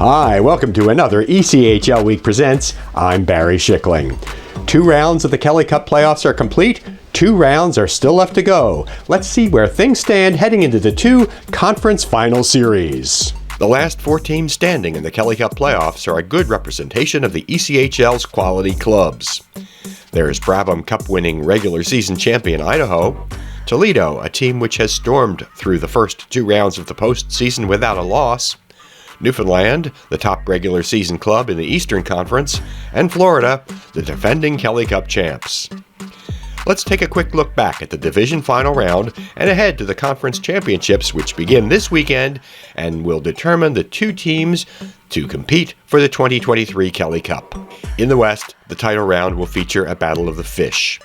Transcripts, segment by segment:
Hi, welcome to another ECHL Week Presents. I'm Barry Schickling. 2 rounds of the Kelly Cup playoffs are complete. 2 rounds are still left to go. Let's see where things stand heading into the 2 conference final series. The last 4 teams standing in the Kelly Cup playoffs are a good representation of the ECHL's quality clubs. There's Brabham Cup-winning regular season champion Idaho, Toledo, a team which has stormed through the first 2 rounds of the postseason without a loss, Newfoundland, the top regular season club in the Eastern Conference, and Florida, the defending Kelly Cup champs. Let's take a quick look back at the division final round and ahead to the conference championships, which begin this weekend and will determine the 2 teams to compete for the 2023 Kelly Cup. In the West, the title round will feature a battle of the fish.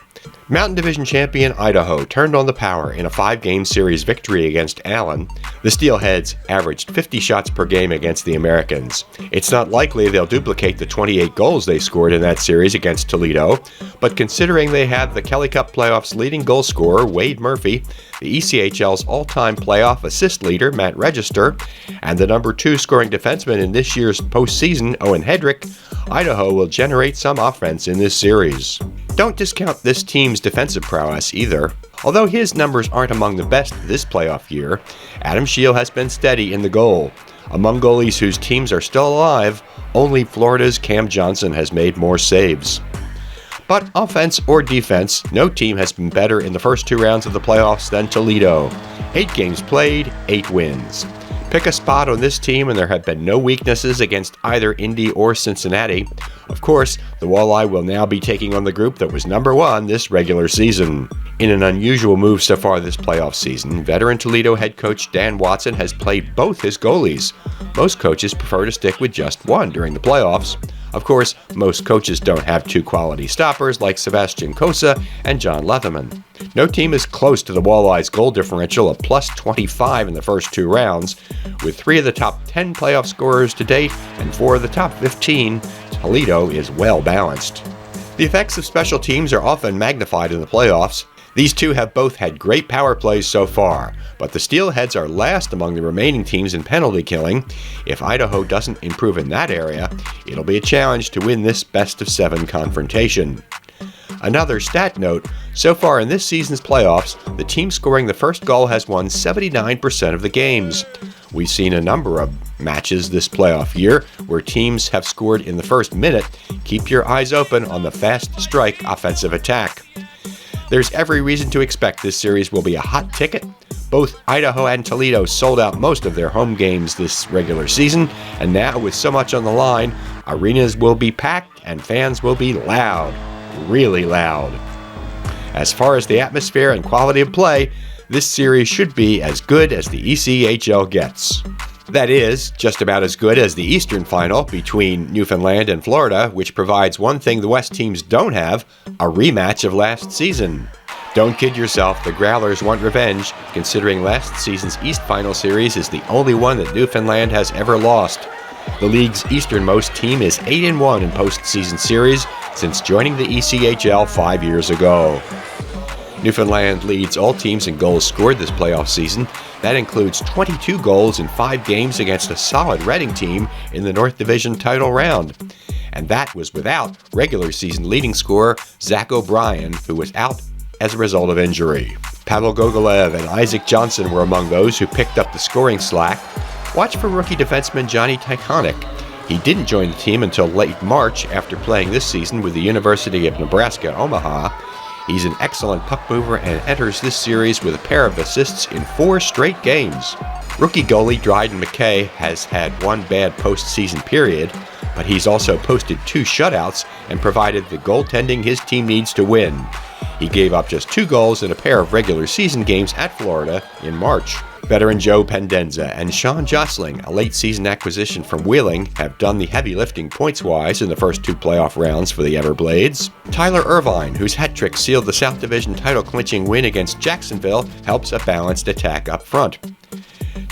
Mountain Division champion Idaho turned on the power in a 5-game series victory against Allen. The Steelheads averaged 50 shots per game against the Americans. It's not likely they'll duplicate the 28 goals they scored in that series against Toledo, but considering they have the Kelly Cup playoffs leading goal scorer Wade Murphy, the ECHL's all-time playoff assist leader Matt Register, and the number 2 scoring defenseman in this year's postseason Owen Hedrick, Idaho will generate some offense in this series. Don't discount this team's defensive prowess either. Although his numbers aren't among the best this playoff year, Adam Scheel has been steady in the goal. Among goalies whose teams are still alive, only Florida's Cam Johnson has made more saves. But offense or defense, no team has been better in the first 2 rounds of the playoffs than Toledo. 8 games played, 8 wins. Pick a spot on this team and there have been no weaknesses against either Indy or Cincinnati. Of course, the Walleye will now be taking on the group that was number 1 this regular season. In an unusual move so far this playoff season, veteran Toledo head coach Dan Watson has played both his goalies. Most coaches prefer to stick with just one during the playoffs. Of course, most coaches don't have 2 quality stoppers like Sebastian Kosa and John Leatherman. No team is close to the Walleye's goal differential of plus 25 in the first 2 rounds. With 3 of the top 10 playoff scorers to date and 4 of the top 15, Toledo is well balanced. The effects of special teams are often magnified in the playoffs. These 2 have both had great power plays so far, but the Steelheads are last among the remaining teams in penalty killing. If Idaho doesn't improve in that area, it'll be a challenge to win this best-of-7 confrontation. Another stat note, so far in this season's playoffs, the team scoring the first goal has won 79% of the games. We've seen a number of matches this playoff year where teams have scored in the first minute. Keep your eyes open on the fast strike offensive attack. There's every reason to expect this series will be a hot ticket. Both Idaho and Toledo sold out most of their home games this regular season, and now with so much on the line, arenas will be packed and fans will be loud, really loud. As far as the atmosphere and quality of play, this series should be as good as the ECHL gets. That is, just about as good as the Eastern Final between Newfoundland and Florida, which provides one thing the West teams don't have, a rematch of last season. Don't kid yourself, the Growlers want revenge, considering last season's East Final Series is the only one that Newfoundland has ever lost. The league's easternmost team is 8-1 in postseason series since joining the ECHL 5 years ago. Newfoundland leads all teams in goals scored this playoff season. That includes 22 goals in 5 games against a solid Reading team in the North Division title round. And that was without regular season leading scorer Zach O'Brien, who was out as a result of injury. Pavel Gogolev and Isaac Johnson were among those who picked up the scoring slack. Watch for rookie defenseman Johnny Tykonik. He didn't join the team until late March after playing this season with the University of Nebraska-Omaha. He's an excellent puck mover and enters this series with a pair of assists in 4 straight games. Rookie goalie Dryden McKay has had 1 bad postseason period, but he's also posted 2 shutouts and provided the goaltending his team needs to win. He gave up just 2 goals in a pair of regular season games at Florida in March. Veteran Joe Pendenza and Sean Jostling, a late-season acquisition from Wheeling, have done the heavy lifting points-wise in the first 2 playoff rounds for the Everblades. Tyler Irvine, whose hat trick sealed the South Division title-clinching win against Jacksonville, helps a balanced attack up front.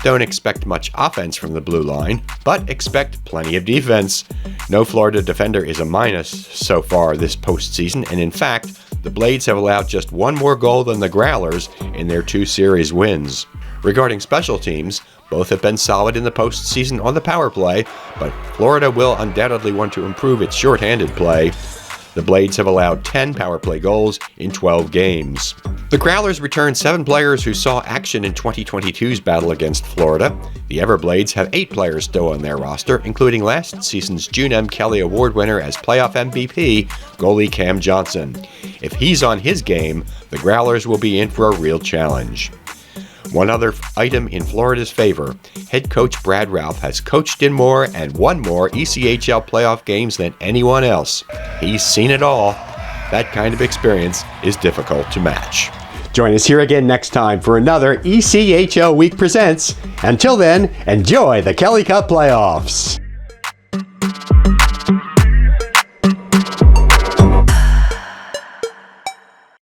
Don't expect much offense from the blue line, but expect plenty of defense. No Florida defender is a minus so far this postseason, and in fact, the Blades have allowed just 1 more goal than the Growlers in their 2 series wins. Regarding special teams, Both have been solid in the postseason on the power play, but Florida will undoubtedly want to improve its shorthanded play. The Blades have allowed 10 power play goals in 12 games. The Growlers returned 7 players who saw action in 2022's battle against Florida. The Everblades have 8 players still on their roster, including last season's June M. Kelly Award winner as playoff MVP, goalie Cam Johnson. If he's on his game, the Growlers will be in for a real challenge. One other item in Florida's favor, head coach Brad Ralph has coached in more and won more ECHL playoff games than anyone else. He's seen it all. That kind of experience is difficult to match. Join us here again next time for another ECHL Week Presents. Until then, enjoy the Kelly Cup playoffs.